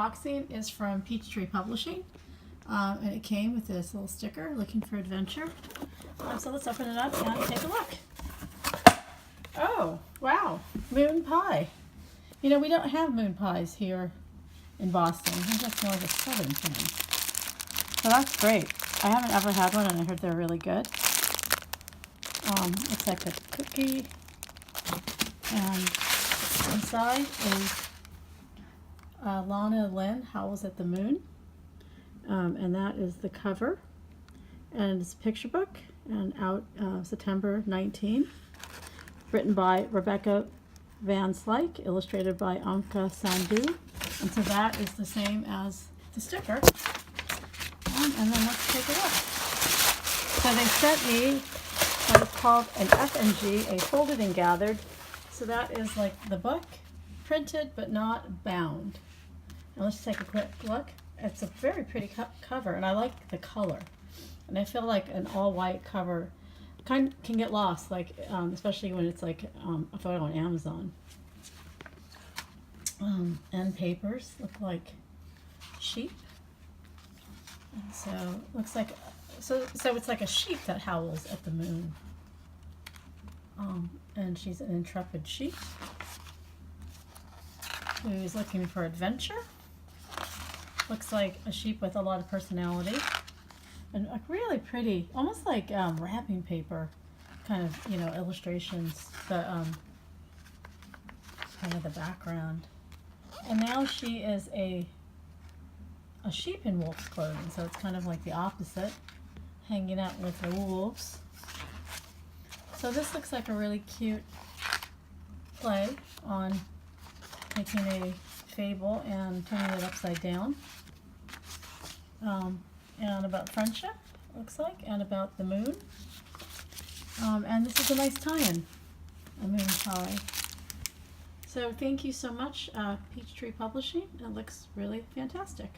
unboxing is from Peachtree Publishing, and it came with this little sticker, looking for adventure. So let's open it up and take a look. Oh, wow, moon pie. You know, we don't have moon pies here in Boston. I think that's more of a southern thing. So that's great. I haven't ever had one, and I heard they're really good. Looks like a cookie, and inside is Lana Lynn Howls at the Moon, and that is the cover, and it's a picture book, and out September 19, written by Rebecca Van Slyke, illustrated by Anca Sandu, and so that is the same as the sticker. And then let's take a look. So they sent me what is called an F&G, a folded and gathered. So that is like the book, printed but not bound. Now let's take a quick look. It's a very pretty cover, and I like the color. And I feel like an all-white cover can get lost, like especially when it's like a photo on Amazon. And papers look like sheep. And so looks like so it's like a sheep that howls at the moon. And she's an intrepid sheep who's looking for adventure. Looks like a sheep with a lot of personality, and a really pretty, almost like wrapping paper kind of, you know, illustrations. The kind of the background. And now she is a sheep in wolf's clothing, so it's kind of like the opposite, hanging out with the wolves. So this looks like a really cute play on taking a fable and turning it upside down, and about friendship, looks like, and about the moon. And this is a nice tie-in, a moon pie. So thank you so much, Peachtree Publishing. It looks really fantastic.